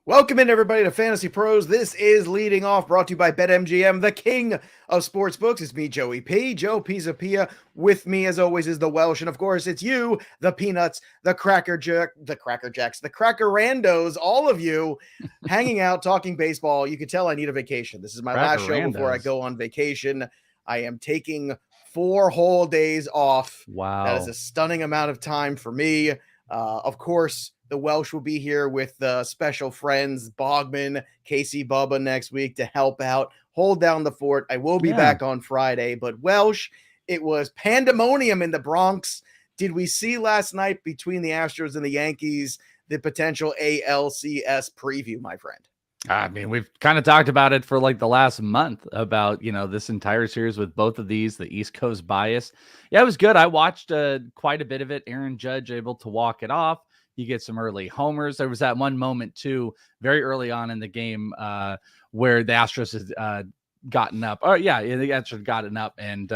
Welcome in, everybody, to Fantasy Pros. This is Leading Off, brought to you by BetMGM, the king of sportsbooks. It's me, Joey P. Joe Pizzapia. With me, as always, is the Welsh. And, of course, it's you, the Peanuts, the Cracker Jacks, the Cracker Randos, all of you hanging out, talking baseball. You can tell I need a vacation. This is my last show before I go on vacation. I am taking 4 whole days off. Wow. That is a stunning amount of time for me. Of course, the Welsh will be here with special friends, Bogman, Casey, Bubba next week to help out, hold down the fort. I will be back on Friday, but Welsh, it was pandemonium in the Bronx. Did we see last night between the Astros and the Yankees the potential ALCS preview, my friend? I mean, we've kind of talked about it for like the last month about, this entire series with both of these, the East Coast bias. Yeah, it was good. I watched quite a bit of it. Aaron Judge able to walk it off. You get some early homers. There was that one moment, too, very early on in the game where the Astros had gotten up. Oh, yeah, the Astros had gotten up, and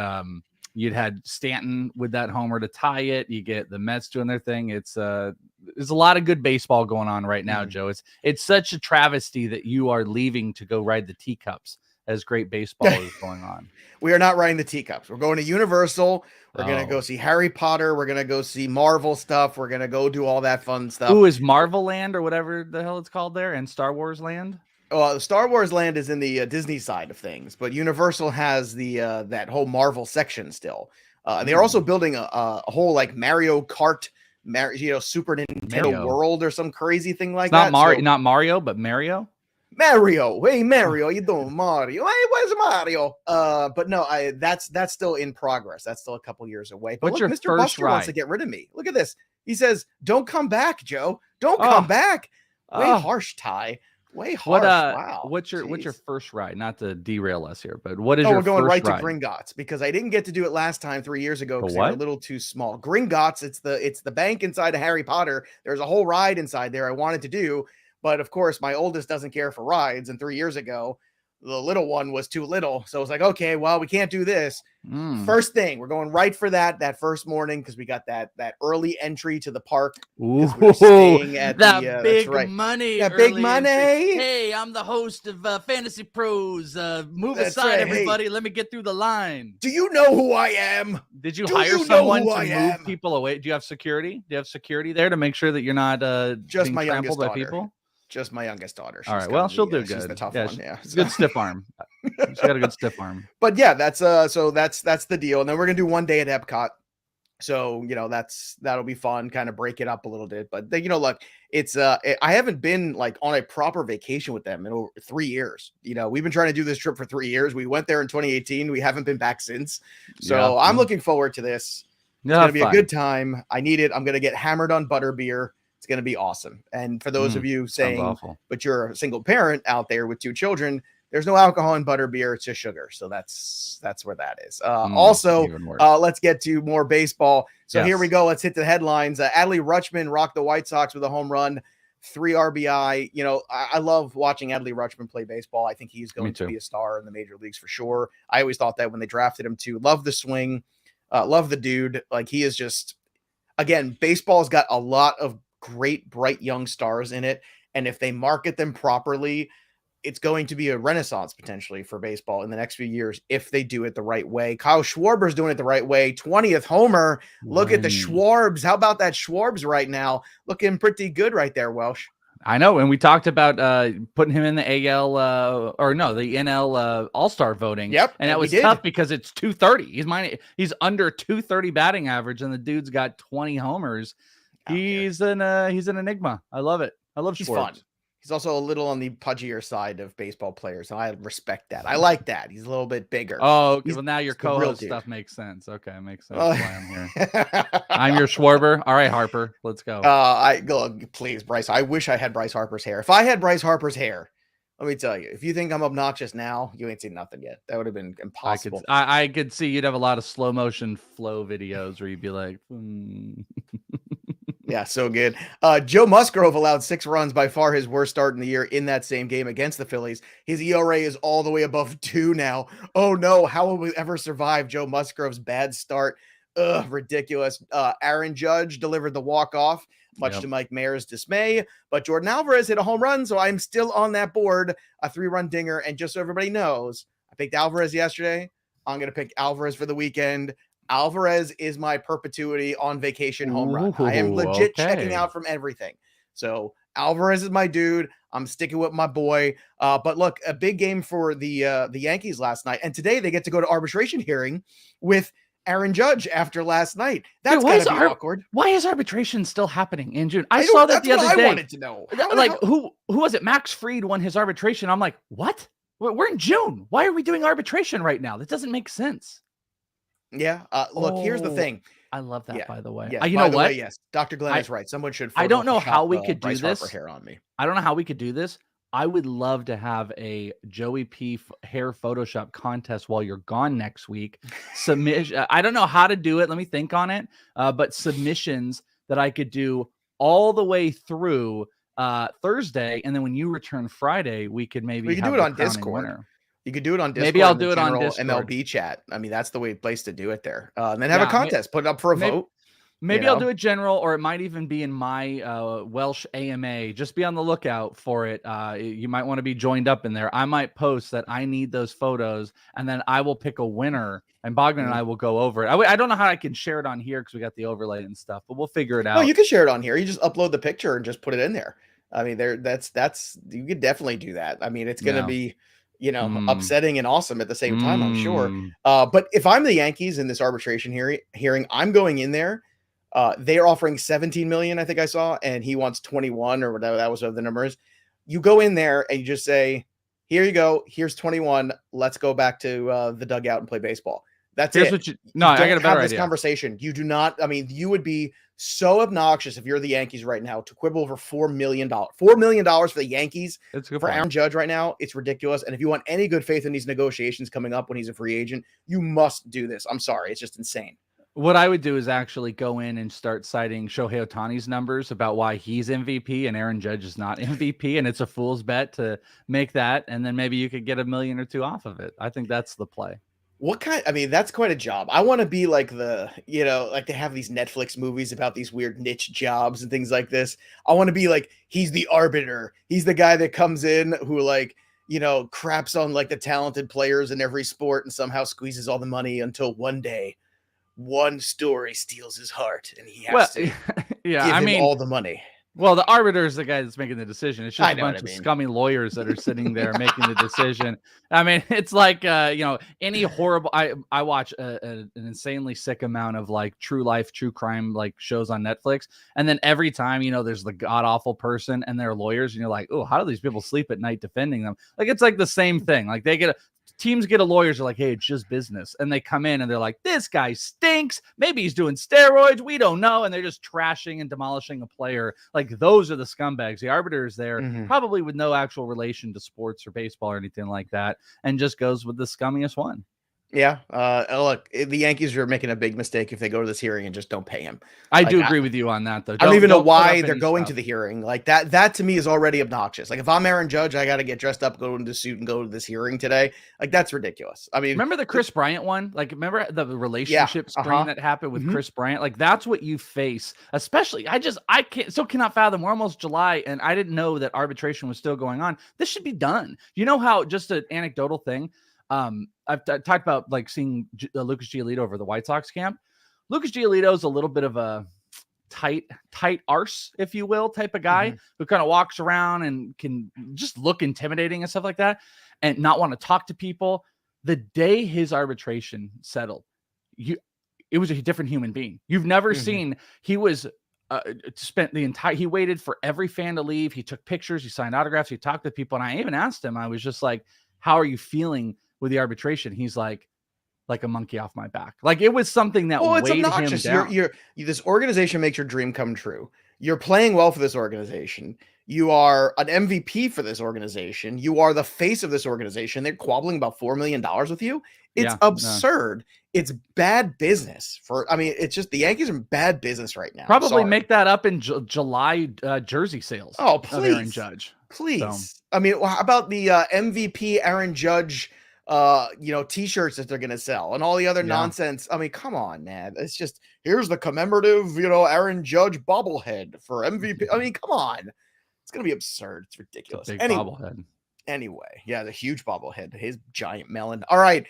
you'd had Stanton with that homer to tie it. You get the Mets doing their thing. There's a lot of good baseball going on right now, Joe. It's such a travesty that you are leaving to go ride the teacups as great baseball is going on. We are not riding the teacups. We're going to Universal. We're going to go see Harry Potter. We're going to go see Marvel stuff. We're going to go do all that fun stuff. Ooh, is Marvel Land or whatever the hell it's called there, and Star Wars Land? Star Wars Land is in the Disney side of things, but Universal has the that whole Marvel section still. They're also building a whole like Mario Kart, Super Nintendo World or some crazy thing like that. Not Mario, but Mario. Mario, hey Mario, you doing Mario? Hey, where's Mario? But no, that's still in progress. That's still a couple years away. But What's look, your Mr. Buster ride? wants to get rid of me. Look at this. He says, "Don't come back, Joe. Don't come back." Way harsh, Ty. Way harsh. Wow. What's your first ride? Not to derail us here, but what is your we're going first right ride? To Gringotts because I didn't get to do it last time 3 years ago because they were a little too small. Gringotts, it's the bank inside of Harry Potter. There's a whole ride inside there I wanted to do. But of course, my oldest doesn't care for rides. And 3 years ago, the little one was too little. So I was like, okay, well, we can't do this. First thing, we're going right for that first morning because we got that early entry to the park. Ooh, we staying at that big money. That big money. Entry. Hey, I'm the host of Fantasy Pros. Move aside, everybody. Hey, let me get through the line. Do you know who I am? Did you hire someone to move people away? Do you have security? Do you have security there to make sure that you're not just my youngest daughter? People? Just my youngest daughter. All right. Well, she'll do good. She's the tough one. Yeah. Good stiff arm. She's got a good stiff arm. But yeah, that's the deal. And then we're gonna do one day at Epcot. So that'll be fun. Kind of break it up a little bit. But look, it's I haven't been like on a proper vacation with them in over 3 years. We've been trying to do this trip for 3 years. We went there in 2018. We haven't been back since. So I'm looking forward to this. It's gonna be a good time. I need it. I'm gonna get hammered on butterbeer. It's going to be awesome. And for those of you saying, but you're a single parent out there with 2 children, there's no alcohol in butterbeer. It's just sugar. So that's where that is. Let's get to more baseball. So here we go. Let's hit the headlines. Adley Rutschman rocked the White Sox with a home run, 3 RBI. I love watching Adley Rutschman play baseball. I think he's going to be a star in the major leagues for sure. I always thought that when they drafted him too. Love the swing. Love the dude. Like he is just, again, baseball's got a lot of great, bright young stars in it. And if they market them properly, it's going to be a renaissance potentially for baseball in the next few years if they do it the right way. Kyle Schwarber's doing it the right way. 20th homer. Look at the Schwarbs. How about that Schwarbs right now? Looking pretty good right there, Welsh. I know. And we talked about putting him in the the NL All-Star voting. Yep. And that was tough because it's 230. He's under 230 batting average, and the dude's got 20 homers. He's an enigma. I love it. I love He's Schwartz. Fun. He's also a little on the pudgier side of baseball players. So I respect that. I like that. He's a little bit bigger. Oh, well, now your co-host stuff makes sense. Okay, makes sense. That's why I'm here. I'm your Schwarber. All right, Harper, let's go. Please, Bryce. I wish I had Bryce Harper's hair. If I had Bryce Harper's hair, let me tell you, if you think I'm obnoxious now, you ain't seen nothing yet. That would have been impossible. I could see you'd have a lot of slow motion flow videos where you'd be like, Yeah, so good. Joe Musgrove allowed 6 runs, by far his worst start in the year in that same game against the Phillies. His ERA is all the way above 2 now. Oh no, how will we ever survive Joe Musgrove's bad start ridiculous. Aaron Judge delivered the walk-off, much to Mike Mayer's dismay, but Jordan Alvarez hit a home run, so I'm still on that board, a 3-run dinger. And just so everybody knows, I picked Alvarez yesterday. I'm going to pick Alvarez for the weekend. Alvarez is my perpetuity on vacation home run. I am legit checking out from everything. So Alvarez is my dude. I'm sticking with my boy. But look, a big game for the Yankees last night. And today they get to go to arbitration hearing with Aaron Judge after last night. That's gotta be awkward. Why is arbitration still happening in June? I saw that the other day. I wanted to know. Who was it? Max Fried won his arbitration. I'm like, what? We're in June. Why are we doing arbitration right now? That doesn't make sense. Yeah. Look, here's the thing. I love that, by the way. Yes, you know what? Yes, Dr. Glenn is right. Someone should. I don't know how we could do this. Hair on me. I don't know how we could do this. I would love to have a Joey P hair Photoshop contest while you're gone next week. Submission. I don't know how to do it. Let me think on it. But submissions that I could do all the way through Thursday, and then when you return Friday, we could maybe do it on Discord. Winner. You could do it on Discord. Maybe I'll do it on Discord. MLB chat. I mean, that's the place to do it there. And then have a contest, put it up for a vote. Maybe I'll do it general, or it might even be in my Welsh AMA. Just be on the lookout for it. You might want to be joined up in there. I might post that I need those photos, and then I will pick a winner, and Bogman and I will go over it. I don't know how I can share it on here because we got the overlay and stuff, but we'll figure it out. No, you can share it on here. You just upload the picture and just put it in there. I mean, that's you could definitely do that. I mean, it's going to be, upsetting and awesome at the same time, I'm sure. But if I'm the Yankees in this arbitration hearing, I'm going in there. They are offering 17 million, I think I saw, and he wants 21 or whatever that was of the numbers. You go in there and you just say, here you go. Here's 21. Let's go back to the dugout and play baseball. That's it. I got a better idea. Conversation. You do not. I mean, you would be so obnoxious if you're the Yankees right now to quibble over $4 million. $4 million for the Yankees for Aaron Judge right now. It's ridiculous. And if you want any good faith in these negotiations coming up when he's a free agent, you must do this. I'm sorry. It's just insane. What I would do is actually go in and start citing Shohei Ohtani's numbers about why he's MVP and Aaron Judge is not MVP. And it's a fool's bet to make that. And then maybe you could get $1 million or $2 million off of it. I think that's the play. That's quite a job. I want to be like like they have these Netflix movies about these weird niche jobs and things like this. I want to be like, he's the arbiter. He's the guy that comes in who craps on like the talented players in every sport and somehow squeezes all the money until one day, one story steals his heart and he has to give him all the money. Well, the arbiter is the guy that's making the decision. It's just a bunch of scummy lawyers that are sitting there making the decision. I mean, it's like, any horrible, I watch an insanely sick amount of like true life, true crime, like shows on Netflix. And then every time, there's the god awful person and they're lawyers and you're like, oh, how do these people sleep at night defending them? Like, it's like the same thing. Like teams get lawyers are like, hey, it's just business. And they come in and they're like, this guy stinks. Maybe he's doing steroids. We don't know. And they're just trashing and demolishing a player. Like, those are the scumbags. The arbiter is there, probably with no actual relation to sports or baseball or anything like that, and just goes with the scummiest one. Yeah. Look, the Yankees are making a big mistake if they go to this hearing and just don't pay him. I do agree with you on that, though. I don't even know why they're going to the hearing. Like that to me is already obnoxious. Like, if I'm Aaron Judge, I got to get dressed up, go into the suit and go to this hearing today. Like, that's ridiculous. I mean, remember the Chris Bryant one? Like, remember the relationship strain that happened with Chris Bryant? Like, that's what you face. Especially, I cannot fathom. We're almost July and I didn't know that arbitration was still going on. This should be done. You know how, just an anecdotal thing, I've talked about like seeing Lucas Giolito over the White Sox camp. Lucas Giolito is a little bit of a tight arse, if you will, type of guy who kind of walks around and can just look intimidating and stuff like that and not want to talk to people. The day his arbitration settled, it was a different human being. You've never seen. He was he waited for every fan to leave. He took pictures, he signed autographs, he talked to people. And I even asked him, I was just like, how are you feeling with the arbitration? He's like a monkey off my back. Like, it was something that it's obnoxious. Him down. This organization makes your dream come true. You're playing well for this organization. You are an MVP for this organization. You are the face of this organization. They're quabbling about $4 million with you. It's absurd. It's bad business it's just the Yankees are in bad business right now. Probably make that up in July jersey sales. Oh, please. Aaron Judge. Please. So. I mean, how about the MVP Aaron Judge t-shirts that they're gonna sell and all the other Yeah. nonsense. I mean, come on, man. It's just, here's the commemorative, Aaron Judge bobblehead for MVP. I mean, come on. It's gonna be absurd. It's It's a ridiculous. big bobblehead. Anyway, yeah, the huge bobblehead, his giant melon. All right.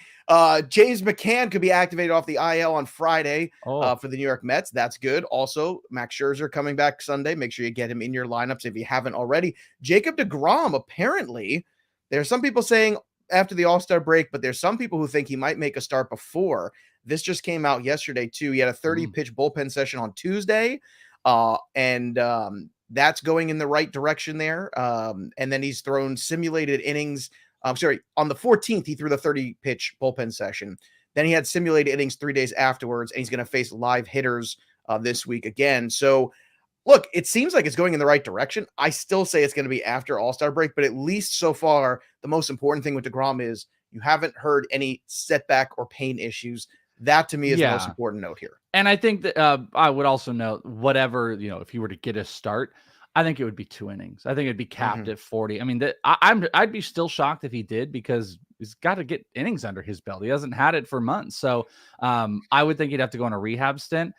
James McCann could be activated off the IL on Friday for the New York Mets. That's good. Also, Max Scherzer coming back Sunday. Make sure you get him in your lineups if you haven't already. Jacob deGrom, apparently, there's some people saying after the All-Star break, but there's some people who think he might make a start before. This just came out yesterday, too. He had a 30-pitch bullpen session on Tuesday, and that's going in the right direction there. And then he's thrown simulated innings. On the 14th, he threw the 30-pitch bullpen session. Then he had simulated innings 3 days afterwards, and he's going to face live hitters this week again. So, look, it seems like it's going in the right direction. I still say it's going to be after All-Star break, but at least so far, the most important thing with DeGrom is you haven't heard any setback or pain issues. That, to me, is the most important note here. And I think that I would also note, whatever, if you were to get a start, I think it would be 2 innings. I think it'd be capped at 40. I mean, I'd be still shocked if he did, because he's got to get innings under his belt. He hasn't had it for months. So I would think he'd have to go on a rehab stint.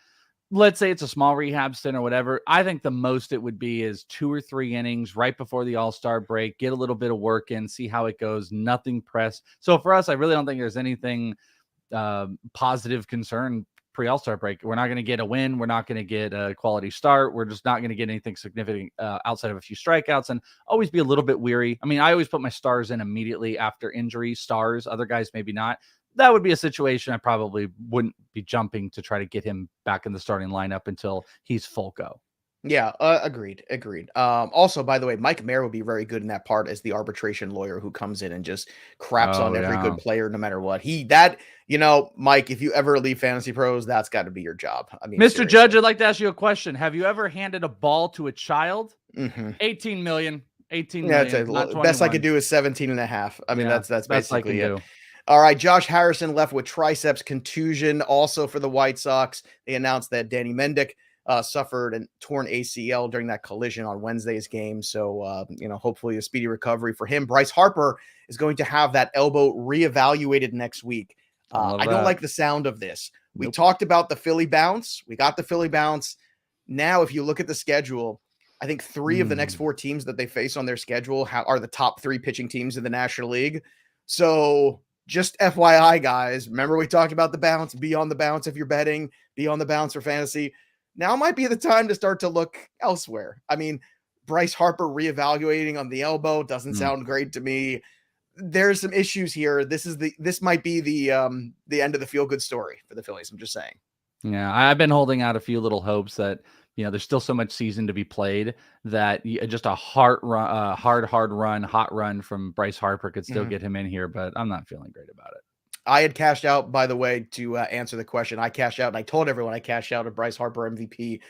Let's say it's a small rehab stint or whatever. I think the most it would be is 2 or 3 innings right before the All-Star break, get a little bit of work in, see how it goes, nothing pressed. So for us, I really don't think there's anything positive concern pre-All-Star break. We're not going to get a win. We're not going to get a quality start. We're just not going to get anything significant outside of a few strikeouts, and always be a little bit weary. I mean, I always put my stars in immediately after injury. Stars, other guys maybe not. That would be a situation I probably wouldn't be jumping to try to get him back in the starting lineup until he's full go. Yeah, agreed. Also, by the way, Mike Mayer would be very good in that part as the arbitration lawyer who comes in and just craps on every good player no matter what. Mike, if you ever leave Fantasy Pros, that's got to be your job. I mean, Mr. seriously. Judge, I'd like to ask you a question. Have you ever handed a ball to a child? 18 million. 18 million. Yeah, best I could do is 17 and a half. I mean, that's basically it. Do. All right, Josh Harrison left with triceps contusion. Also for the White Sox, they announced that Danny Mendick suffered a torn ACL during that collision on Wednesday's game. So, hopefully a speedy recovery for him. Bryce Harper is going to have that elbow reevaluated next week. I don't like the sound of this. We talked about the Philly bounce. We got the Philly bounce. Now, if you look at the schedule, I think 3 of the next 4 teams that they face on their schedule are the top 3 pitching teams in the National League. So just FYI, guys, remember we talked about the bounce. Be on the bounce if you're betting. Be on the bounce for fantasy. Now might be the time to start to look elsewhere. I mean, Bryce Harper reevaluating on the elbow doesn't sound great to me. There's some issues here. This might be the end of the feel-good story for the Phillies. I'm just saying. Yeah, I've been holding out a few little hopes that there's still so much season to be played that just a hot run from Bryce Harper could still get him in here. But I'm not feeling great about it. I had cashed out, by the way, to answer the question. I cashed out, and I told everyone I cashed out a Bryce Harper MVP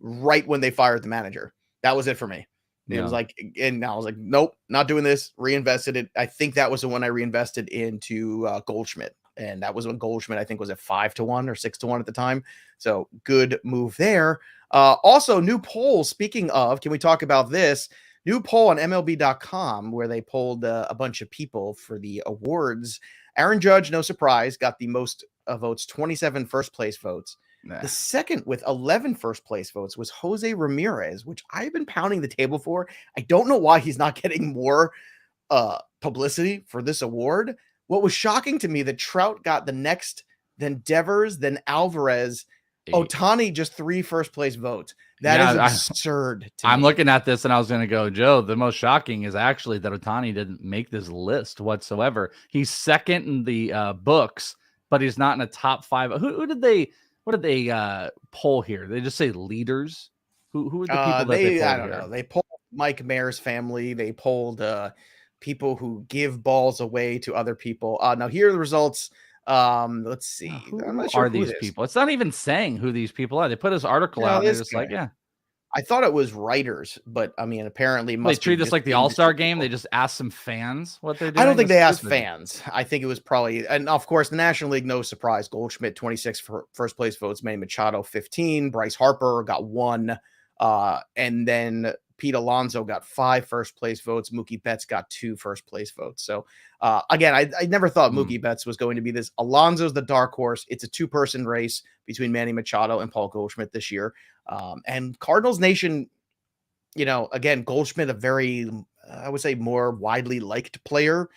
right when they fired the manager. That was it for me. It was like, and I was like, nope, not doing this. Reinvested it. I think that was the one I reinvested into Goldschmidt. And that was when Goldschmidt, I think, was at 5-1 or 6-1 at the time. So good move there. Also, new poll. Speaking of, can we talk about this? New poll on MLB.com where they polled a bunch of people for the awards. Aaron Judge, no surprise, got the most votes, 27 first place votes. The second with 11 first place votes was Jose Ramirez, which I've been pounding the table for. I don't know why he's not getting more publicity for this award. What was shocking to me that Trout got the next, then Devers, then Alvarez, 8. Ohtani just 3 first place votes. That is absurd. I'm looking at this and I was going to go, Joe, the most shocking is actually that Ohtani didn't make this list whatsoever. He's second in the books, but he's not in a top 5. What did they poll here? They just say leaders. Who are the people that they polled? I don't know. They polled Mike Mayer's family. They polled people who give balls away to other people. Now here are the results. Let's see. I'm not sure who these people. It's not even saying who these people are. They put this article out. And they're just like, I thought it was writers, but I mean, apparently they treat this like the All-Star game. They just ask some fans what they're doing. I don't think they asked fans. I think it was probably, and of course, the National League, no surprise. Goldschmidt, 26 for first place votes. Manny Machado, 15. Bryce Harper got 1. And then Pete Alonso got 5 first-place votes. Mookie Betts got 2 first-place votes. So, again, I never thought Mookie Betts was going to be this. Alonso's the dark horse. It's a 2-person race between Manny Machado and Paul Goldschmidt this year. And Cardinals Nation, again, Goldschmidt, a very, I would say, more widely liked player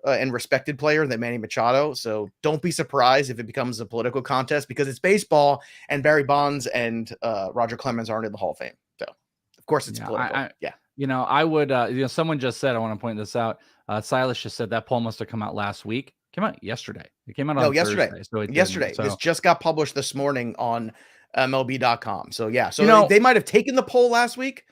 and respected player than Manny Machado. So don't be surprised if it becomes a political contest, because it's baseball and Barry Bonds and Roger Clemens aren't in the Hall of Fame. So of course it's political. I would, someone just said, I want to point this out. Silas just said that poll must have come out last week. Came out yesterday. It came out on yesterday. Thursday. So yesterday. So. This just got published this morning on MLB.com. So yeah. So they might have taken the poll last week.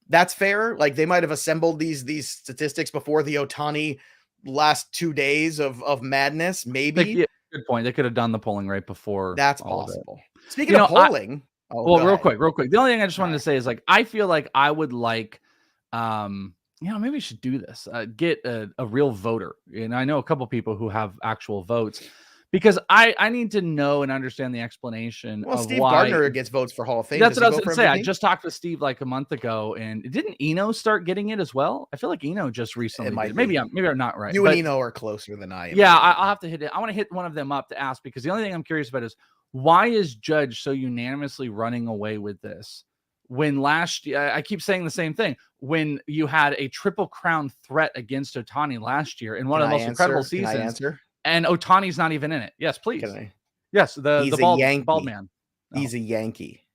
That's fair. Like they might have assembled these statistics before the Ohtani last 2 days of madness. Maybe. Good point. They could have done the polling right before. That's possible. Speaking of polling. Real quick. The only thing I just wanted to say is, like, I feel like I would like, maybe we should do this. Get a real voter. And I know a couple people who have actual votes, because I need to know and understand the explanation. Well, of Steve why Gardner gets votes for Hall of Fame. That's what I was going to say. I just talked with Steve like a month ago, and didn't Eno start getting it as well? I feel like Eno just recently. Maybe I'm not right. You and Eno are closer than I am. Yeah, I'll have to hit it. I want to hit one of them up to ask, because the only thing I'm curious about is, why is Judge so unanimously running away with this? When last year, I keep saying the same thing, when you had a Triple Crown threat against Ohtani last year in one of the most incredible seasons, and Ohtani's not even in it. Yes, please. Yes, the bald man. He's a Yankee.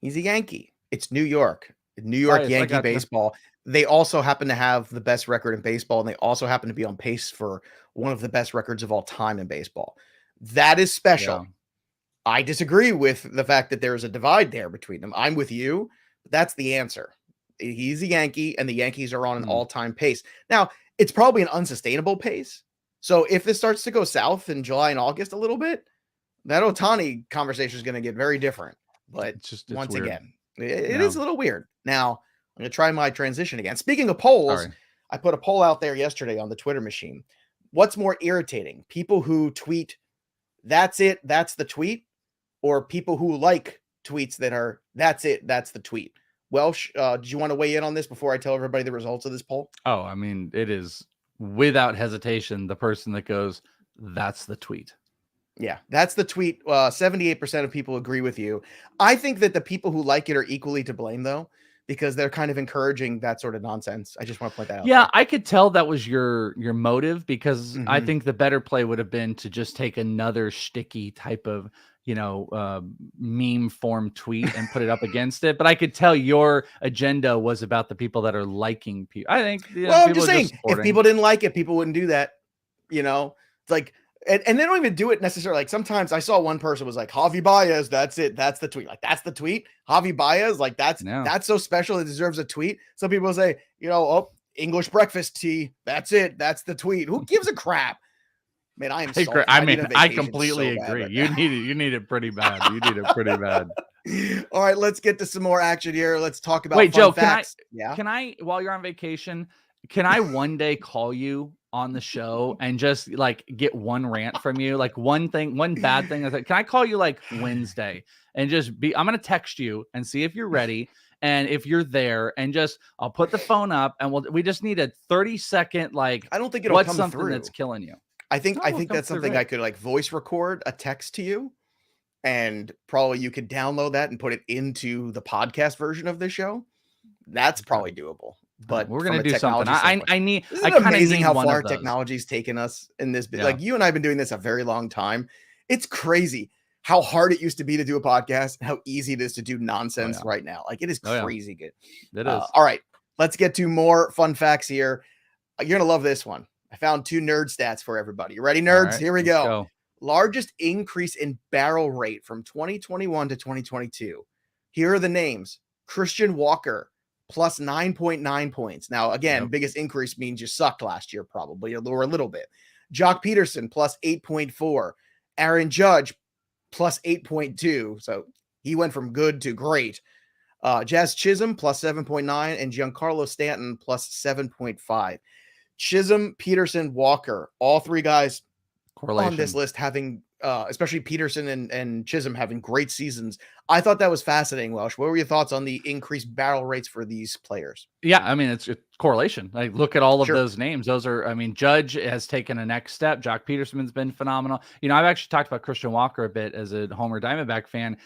He's a Yankee. It's New York. Yankee baseball. They also happen to have the best record in baseball, and they also happen to be on pace for one of the best records of all time in baseball. That is special. Yeah. I disagree with the fact that there's a divide there between them. I'm with you. But that's the answer. He's a Yankee, and the Yankees are on an all-time pace. Now, it's probably an unsustainable pace. So if this starts to go south in July and August a little bit, that Ohtani conversation is going to get very different. But once again, it is a little weird. Now, I'm going to try my transition again. Speaking of polls, I put a poll out there yesterday on the Twitter machine. What's more irritating? People who tweet, "That's it, that's the tweet," or people who like tweets that are, "That's it, that's the tweet"? Welsh, do you want to weigh in on this before I tell everybody the results of this poll? Oh, I mean, it is without hesitation the person that goes, "That's the tweet." Yeah, that's the tweet. 78% of people agree with you. I think that the people who like it are equally to blame, though, because they're kind of encouraging that sort of nonsense. I just want to point that out. Yeah, I could tell that was your motive, because I think the better play would have been to just take another shticky type of, meme form tweet and put it up against it. But I could tell your agenda was about the people that are liking people. I think. Well, I'm just saying, if people didn't like it, people wouldn't do that. It's like. And they don't even do it necessarily. Like sometimes I saw one person was like, Javi Baez, that's it. That's the tweet. Like, that's the tweet. Javi Baez, like that's so special. It deserves a tweet. Some people say, English breakfast tea. That's it. That's the tweet. Who gives a crap? Man, I am salty. I completely agree. You need it pretty bad. You need it pretty bad. All right, let's get to some more action here. Let's talk about Joe, facts. Can I, while you're on vacation, can I one day call you on the show and just like get one rant from you, like one bad thing? Can I call you like Wednesday and just I'm going to text you and see if you're ready. And if you're there, and I'll put the phone up, and we just need a 30-second, like, I don't think it'll what's come something through. That's killing you. I think that's something I could like voice record a text to you, and probably you could download that and put it into the podcast version of the show. That's probably doable. But we're going to do something. Isn't it amazing how far technology's taken us in this? Yeah. Like, you and I have been doing this a very long time. It's crazy how hard it used to be to do a podcast and how easy it is to do nonsense right now. Like, it is crazy good. It is. All right, let's get to more fun facts here. You're going to love this one. I found 2 nerd stats for everybody. You ready, nerds? Right, here we go. Largest increase in barrel rate from 2021 to 2022. Here are the names. Christian Walker, plus 9.9 points. Now, again, biggest increase means you sucked last year, probably, or a little bit. Jock Peterson, plus 8.4. Aaron Judge, plus 8.2. So he went from good to great. Jazz Chisholm, plus 7.9. And Giancarlo Stanton, plus 7.5. Chisholm, Peterson, Walker, all 3 guys on this list having especially Peterson and Chisholm having great seasons. I thought that was fascinating, Welsh. What were your thoughts on the increased barrel rates for these players? Yeah, I mean, it's a correlation. Like, look at all of Sure. those names. Those are, I mean, Judge has taken a next step. Jock Peterson's been phenomenal. I've actually talked about Christian Walker a bit as a Homer Diamondback fan.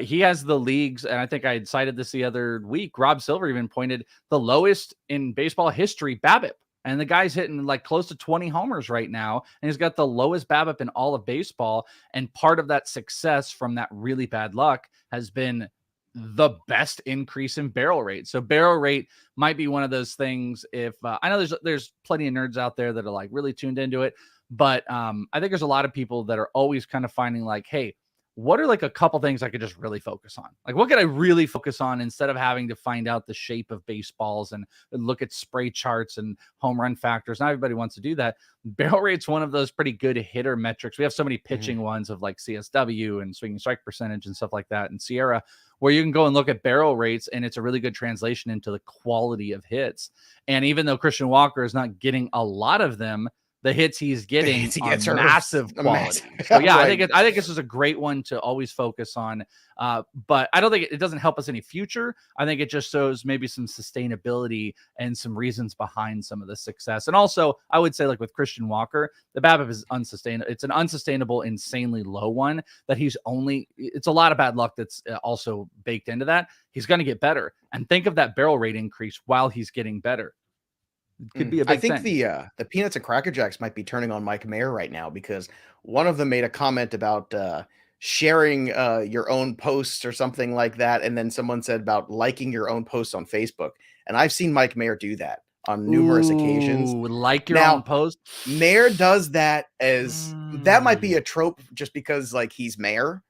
He has the leagues, and I think I had cited this the other week. Rob Silver even pointed the lowest in baseball history BABIP. And the guy's hitting like close to 20 homers right now. And he's got the lowest BABIP in all of baseball. And part of that success from that really bad luck has been the best increase in barrel rate. So barrel rate might be one of those things. If I know there's plenty of nerds out there that are like really tuned into it, but I think there's a lot of people that are always kind of finding like, hey, what are like a couple things I could just really focus on? Like, what could I really focus on instead of having to find out the shape of baseballs and look at spray charts and home run factors? Not everybody wants to do that. Barrel rate's one of those pretty good hitter metrics. We have so many pitching ones of like CSW and swinging strike percentage and stuff like that, and Sierra, where you can go and look at barrel rates, and it's a really good translation into the quality of hits. And even though Christian Walker is not getting a lot of them, the hits he's getting are massive quality. So yeah, right. I think this is a great one to always focus on. But I don't think it doesn't help us any future. I think it just shows maybe some sustainability and some reasons behind some of the success. And also, I would say like with Christian Walker, the BABIP is unsustainable. It's an unsustainable, insanely low one that it's a lot of bad luck that's also baked into that. He's going to get better. And think of that barrel rate increase while he's getting better. Could be a big I think thing. The Peanuts and Cracker Jacks might be turning on Mike Mayer right now, because one of them made a comment about sharing your own posts or something like that, and then someone said about liking your own posts on Facebook. And I've seen Mike Mayer do that on numerous occasions. Like your own post. Mayer does that as that might be a trope just because like he's Mayer,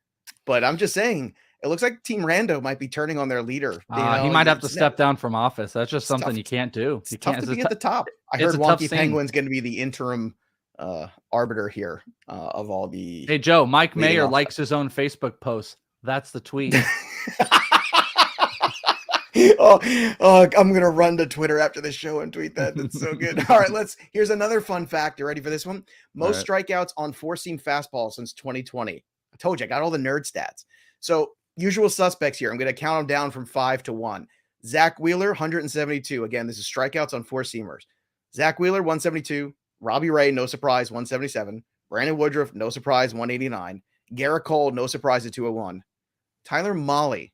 but I'm just saying. It looks like Team Rando might be turning on their leader. He might have to step down from office. That's just something you can't do. It's tough to be at the top. I heard Wonky Penguin's going to be the interim arbiter here of all the. Hey, Joe, Mike Mayer likes his own Facebook posts. That's the tweet. I'm going to run to Twitter after the show and tweet that. That's so good. All right, here's another fun fact. You ready for this one? Most strikeouts on four-seam fastball since 2020. I told you, I got all the nerd stats. So, usual suspects here. I'm going to count them down from 5 to 1. Zach Wheeler, 172. Again, this is strikeouts on four-seamers. Zach Wheeler, 172. Robbie Ray, no surprise, 177. Brandon Woodruff, no surprise, 189. Garrett Cole, no surprise at 201. Tyler Mahle,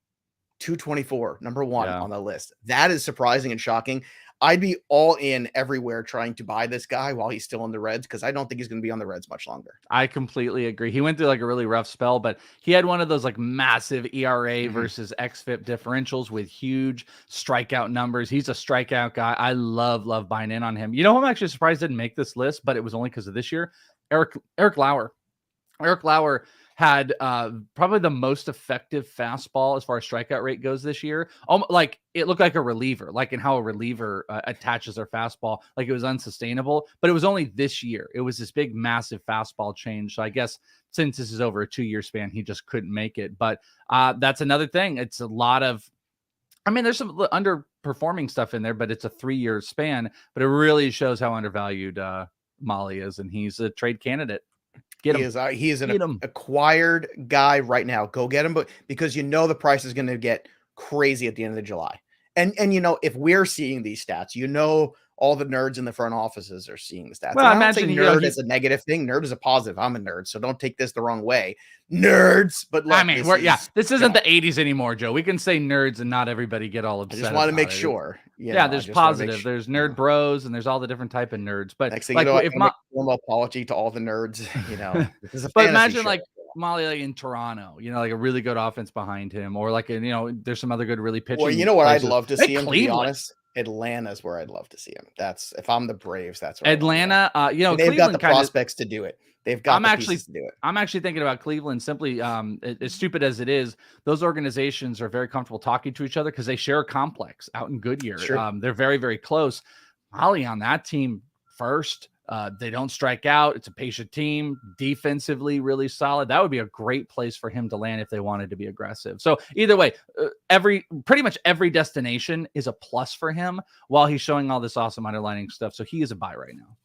224, number one on the list. That is surprising and shocking. I'd be all in everywhere trying to buy this guy while he's still on the Reds, because I don't think he's going to be on the Reds much longer. I completely agree. He went through like a really rough spell, but he had one of those like massive ERA versus xFIP differentials with huge strikeout numbers. He's a strikeout guy. I love buying in on him. You know who I'm actually surprised didn't make this list, but it was only because of this year? Eric Lauer. Eric Lauer had probably the most effective fastball as far as strikeout rate goes this year. Like it looked like a reliever, like in how a reliever attaches their fastball. Like it was unsustainable, but it was only this year. It was this big, massive fastball change. So I guess since this is over a 2-year span, he just couldn't make it. But that's another thing. It's a lot of, I mean, there's some underperforming stuff in there, but it's a 3-year span. But it really shows how undervalued Mahle is, and he's a trade candidate. He is an acquired guy right now. Go get him, but because the price is going to get crazy at the end of July. And if we're seeing these stats, all the nerds in the front offices are seeing the stats. Well, I imagine nerd is a negative thing. Nerd is a positive. I'm a nerd, so don't take this the wrong way. Nerds, but look, this isn't the 80s anymore, Joe. We can say nerds and not everybody get all upset. I just want to make sure. There's positive. There's nerd bros, and there's all the different type of nerds. But next thing if formal apology to all the nerds, this is a but imagine show. Like Mahle, like in Toronto, like a really good offense behind him, or like there's some other good really pitching. Well, you know what I'd love to see him, to be honest. Atlanta's where I'd love to see him. That's if I'm the Braves, that's where Atlanta. They've got the prospects to do it. They've got the pieces to do it. I'm actually thinking about Cleveland simply, as stupid as it is, those organizations are very comfortable talking to each other because they share a complex out in Goodyear. Sure. They're very, very close. Mahle on that team first. They don't strike out. It's a patient team, defensively really solid. That would be a great place for him to land if they wanted to be aggressive. So either way, pretty much every destination is a plus for him while he's showing all this awesome underlining stuff. So he is a buy right now.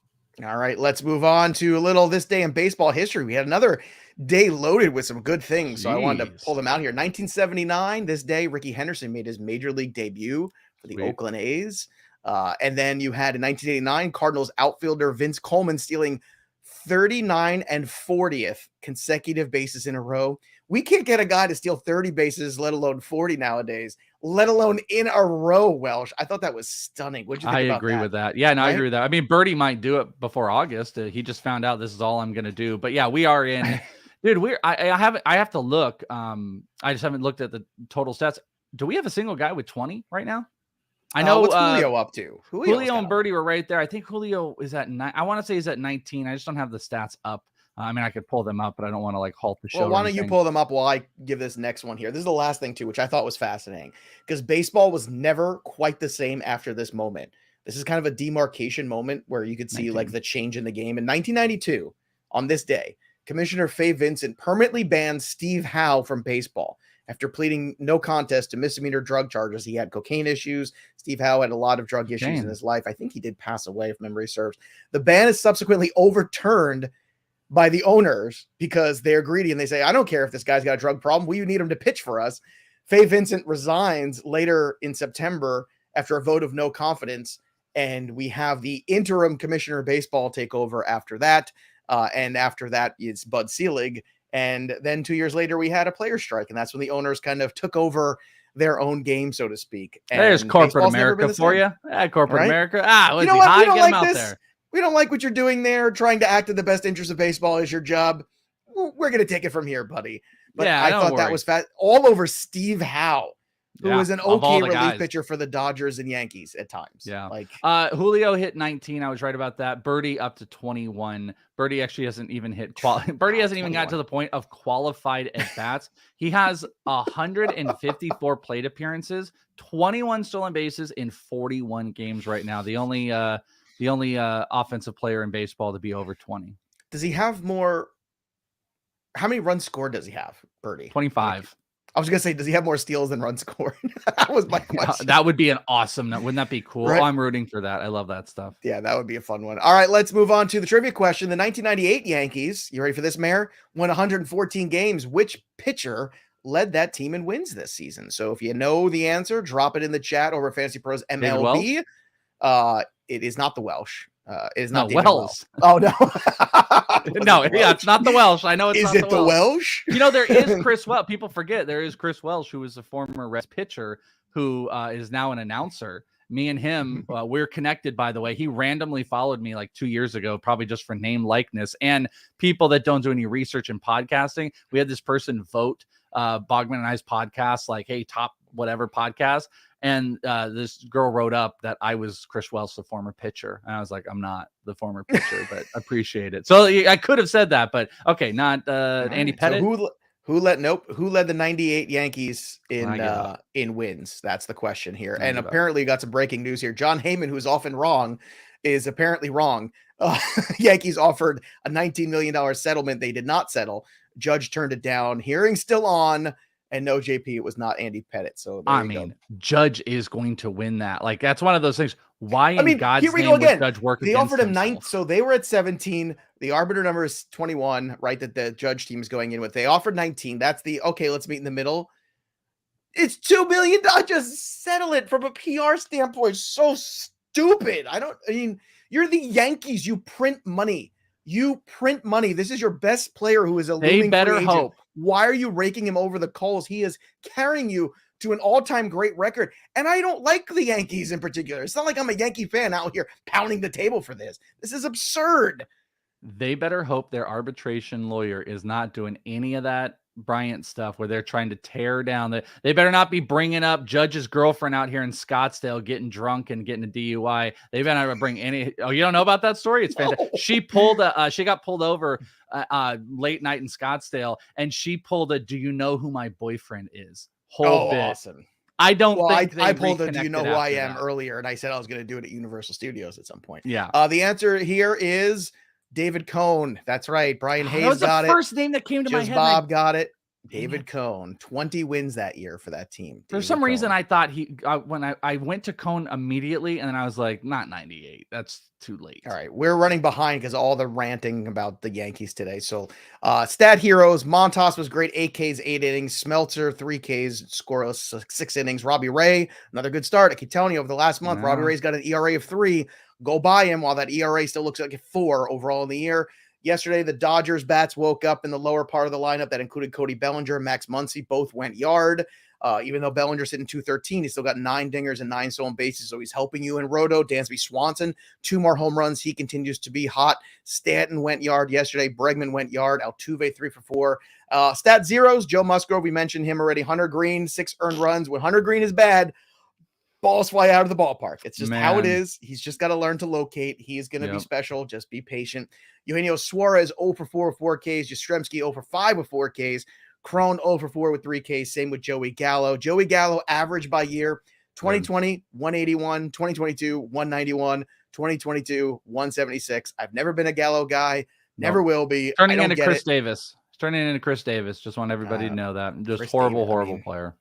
All right, let's move on to a little this day in baseball history. We had another day loaded with some good things, so I wanted to pull Jeez. them out here. 1979, this day, Ricky Henderson made his major league debut for the Sweet. Oakland A's. And then you had in 1989, Cardinals outfielder Vince Coleman stealing 39 and 40th consecutive bases in a row. We can't get a guy to steal 30 bases, let alone 40 nowadays, let alone in a row, Welsh. I thought that was stunning. What'd you think about that? I agree with that. Yeah, no, I Right? agree with that. I mean, Birdie might do it before August. He just found out this is all I'm going to do. But yeah, we are in, dude. I have to look. I just haven't looked at the total stats. Do we have a single guy with 20 right now? I know. What's Julio up to? Julio and Birdie were right there. I think Julio is at 9. I want to say he's at 19. I just don't have the stats up. I mean, I could pull them up, but I don't want to like halt the show. Well, why don't you pull them up while I give this next one here? This is the last thing too, which I thought was fascinating because baseball was never quite the same after this moment. This is kind of a demarcation moment where you could see 19. like the change in the game. In 1992, on this day, Commissioner Fay Vincent permanently banned Steve Howe from baseball after pleading no contest to misdemeanor drug charges. He had cocaine issues. Steve Howe had a lot of drug issues in his life. I think he did pass away, if memory serves. The ban is subsequently overturned by the owners because they're greedy and they say, I don't care if this guy's got a drug problem. We need him to pitch for us. Fay Vincent resigns later in September after a vote of no confidence. And we have the interim commissioner of baseball take over after that. And after that is Bud Selig. And then 2 years later, we had a player strike. And that's when the owners kind of took over their own game, so to speak. And there's corporate America for you. Corporate America. You know what? We don't like this. We don't like what you're doing there. Trying to act in the best interest of baseball is your job. We're going to take it from here, buddy. But yeah, I thought that was fat all over Steve Howe, who was an okay relief pitcher for the Dodgers and Yankees at times. Yeah. Like Julio hit 19. I was right about that. Birdie up to 21. Birdie actually hasn't even hit Birdie hasn't even got to the point of qualified at bats. He has 154 plate appearances, 21 stolen bases in 41 games right now. The only offensive player in baseball to be over 20. Does he have more? How many runs scored does he have, Birdie? 25. I was going to say, does he have more steals than runs scored? That was my question. That would be an awesome. Wouldn't that be cool? Right? I'm rooting for that. I love that stuff. Yeah, that would be a fun one. All right, let's move on to the trivia question. The 1998 Yankees, you ready for this, Mayor? Won 114 games. Which pitcher led that team in wins this season? So if you know the answer, drop it in the chat over FantasyPros MLB. It is not the Welsh. It is not Wells. Oh no, no, yeah, it's not the Welsh. I know it's is not it the Welsh? You know, there is Chris Welsh. People forget there is Chris Welsh, who was a former Reds pitcher who is now an announcer. Me and him, we're connected, by the way. He randomly followed me like 2 years ago, probably just for name likeness. And people that don't do any research in podcasting, we had this person vote Bogman and I's podcast, like, hey, top whatever podcast. And this girl wrote up that I was Chris Welsh, the former pitcher. And I was like, I'm not the former pitcher, but appreciate it. So I could have said that, but okay, not Andy Pettit. So who led the 98 Yankees in wins? That's the question here. And apparently you got some breaking news here. John Heyman, who's often wrong, is apparently wrong. Yankees offered a $19 million settlement. They did not settle. Judge turned it down. Hearing still on. And no, JP, it was not Andy Pettit. So Judge is going to win that. Like, that's one of those things. Why in God's name would Judge work against himself? They offered him 9, so they were at 17. The arbiter number is 21, right? That the Judge team is going in with. They offered 19. That's okay. Let's meet in the middle. It's $2 million. Just settle it from a PR standpoint. So stupid. You're the Yankees. You print money. This is your best player who is a looming free agent. Hope. Why are you raking him over the coals? He is carrying you to an all-time great record. And I don't like the Yankees in particular. It's not like I'm a Yankee fan out here pounding the table for this. This is absurd. They better hope their arbitration lawyer is not doing any of that Bryant stuff where they're trying to tear down they better not be bringing up Judge's girlfriend out here in Scottsdale getting drunk and getting a DUI. They better not bring any. Oh, you don't know about that story? It's fantastic. No. She got pulled over late night in Scottsdale, and she pulled a "Do you know who my boyfriend is?" whole bit. Awesome. I don't think I pulled a "Do you know who I am?" earlier, and I said I was going to do it at Universal Studios at some point. Yeah. The answer here is David Cohn. That's right. Brian Hayes got it. That was the first name that came to my head. Bob got it. David Cohn, 20 wins that year for that team. For some reason, I thought when I went to Cohn immediately, and then I was like, not 98. That's too late. All right, we're running behind because all the ranting about the Yankees today. So, stat heroes: Montas was great, 8 Ks, 8 innings. Smeltzer, 3 Ks, scoreless, 6 innings. Robbie Ray, another good start. I keep telling you over the last month, Robbie Ray's got an ERA of 3. Go buy him while that ERA still looks like a 4 overall in the year. Yesterday, the Dodgers bats woke up in the lower part of the lineup that included Cody Bellinger and Max Muncy. Both went yard. Even though Bellinger's hitting 213, he's still got 9 dingers and 9 stolen bases, so he's helping you in Roto. Dansby Swanson, 2 more home runs. He continues to be hot. Stanton went yard yesterday. Bregman went yard. Altuve 3 for 4. Stat zeros: Joe Musgrove, we mentioned him already. Hunter Green, 6 earned runs. When Hunter Green is bad, balls fly out of the ballpark. It's just how it is. He's just got to learn to locate. He is going to be special. Just be patient. Eugenio Suarez, 0 for 4 with 4 Ks. Yastrzemski, 0 for 5 with 4 Ks. Cron, 0 for 4 with 3 Ks. Same with Joey Gallo. Joey Gallo, average by year: 2020, 181, 2022, 191, 2022, 176. I've never been a Gallo guy. Never will be. Turning into Chris Davis. Turning into Chris Davis. Just want everybody to know that. Just horrible player.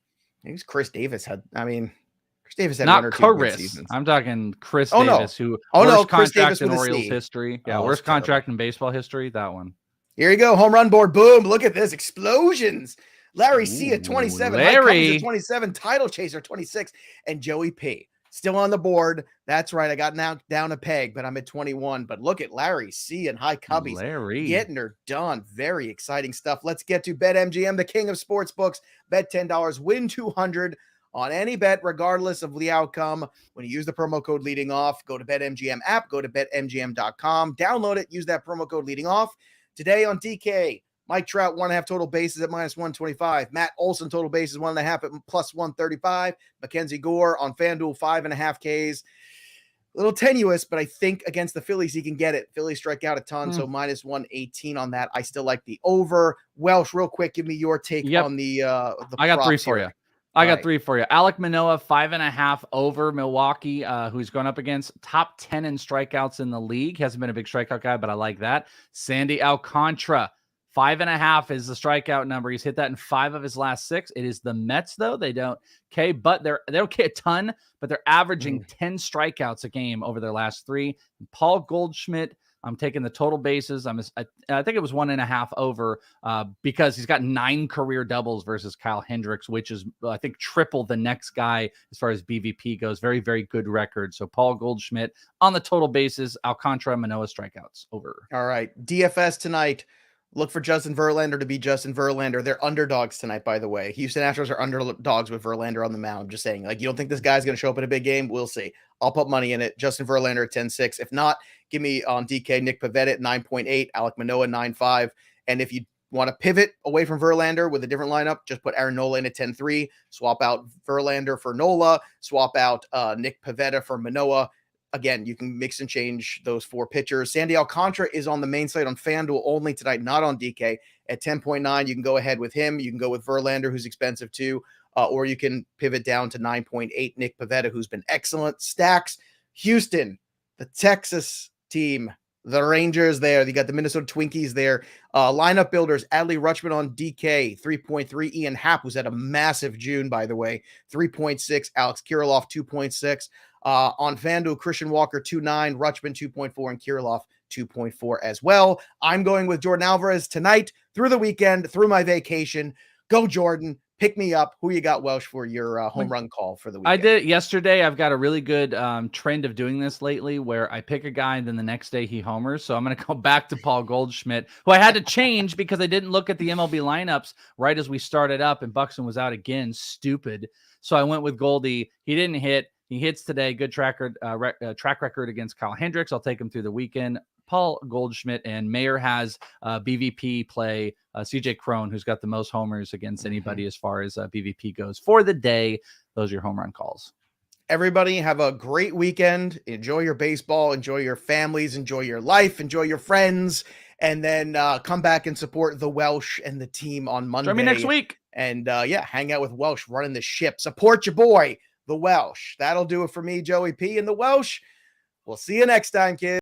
Chris Davis had, Chris Davis had not 1 or 2 good Chris. seasons. I'm talking Chris Davis, who worst contract in Orioles history. Yeah, worst contract in baseball history. That one. Here you go. Home run board. Boom. Look at this. Explosions. Larry C at 27. Larry at 27. Title chaser 26. And Joey P still on the board. That's right. I got knocked down a peg, but I'm at 21. But look at Larry C and High Cubbies. Larry getting her done. Very exciting stuff. Let's get to BetMGM, the king of sports books. Bet $10, win 200 on any bet, regardless of the outcome. When you use the promo code leading off, go to BetMGM app, go to betmgm.com, download it, use that promo code leading off. Today on DK, Mike Trout, 1.5 total bases at -125. Matt Olson, total bases, 1.5 at +135. Mackenzie Gore on FanDuel, 5.5 Ks. A little tenuous, but I think against the Phillies, he can get it. Phillies strike out a ton, so -118 on that. I still like the over. Welsh, real quick, give me your take on the I got 3 for you. I got 3 for you. Alek Manoah, 5.5 over Milwaukee, who's going up against top 10 in strikeouts in the league. Hasn't been a big strikeout guy, but I like that. Sandy Alcantara, 5.5 is the strikeout number. He's hit that in 5 of his last 6. It is the Mets, though. They don't but they don't K a ton, but they're averaging 10 strikeouts a game over their last 3. Paul Goldschmidt, I'm taking the total bases. I think it was 1.5 over because he's got 9 career doubles versus Kyle Hendricks, which is, I think, triple the next guy as far as BVP goes. Very, very good record. So Paul Goldschmidt on the total bases, Alcantara, Manoah strikeouts over. All right. DFS tonight. Look for Justin Verlander to be Justin Verlander. They're underdogs tonight, by the way. Houston Astros are underdogs with Verlander on the mound. Just saying, you don't think this guy's going to show up in a big game? We'll see. I'll put money in it. Justin Verlander at 10.6. If not, give me on DK Nick Pivetta at 9.8, Alek Manoah 9.5. And if you want to pivot away from Verlander with a different lineup, just put Aaron Nola in at 10.3. Swap out Verlander for Nola. Swap out Nick Pivetta for Manoah. Again, you can mix and change those 4 pitchers. Sandy Alcantara is on the main site on FanDuel only tonight, not on DK at 10.9. You can go ahead with him. You can go with Verlander, who's expensive too, or you can pivot down to 9.8. Nick Pivetta, who's been excellent. Stacks, Houston, the Texas team, the Rangers there. You got the Minnesota Twinkies there. Lineup builders, Adley Rutschman on DK, 3.3. Ian Happ, who's had a massive June, by the way, 3.6. Alex Kirilloff, 2.6. On FanDuel, Christian Walker 2.9, Rutschman 2.4, and Kirilloff 2.4 as well. I'm going with Jordan Alvarez tonight, through the weekend, through my vacation. Go Jordan, pick me up. Who you got, Welsh, for your home run call for the weekend? I did it yesterday. I've got a really good trend of doing this lately where I pick a guy and then the next day he homers. So I'm going to go back to Paul Goldschmidt, who I had to change because I didn't look at the MLB lineups right as we started up and Buxton was out again. Stupid. So I went with Goldie. He didn't hit. He hits today. Good track record against Kyle Hendricks. I'll take him through the weekend. Paul Goldschmidt, and Mayer has BVP play CJ Cron, who's got the most homers against anybody as far as BVP goes for the day. Those are your home run calls. Everybody have a great weekend. Enjoy your baseball. Enjoy your families. Enjoy your life. Enjoy your friends. And then come back and support the Welsh and the team on Monday. Join me next week. And hang out with Welsh running the ship. Support your boy, the Welsh. That'll do it for me, Joey P. and the Welsh. We'll see you next time, kids.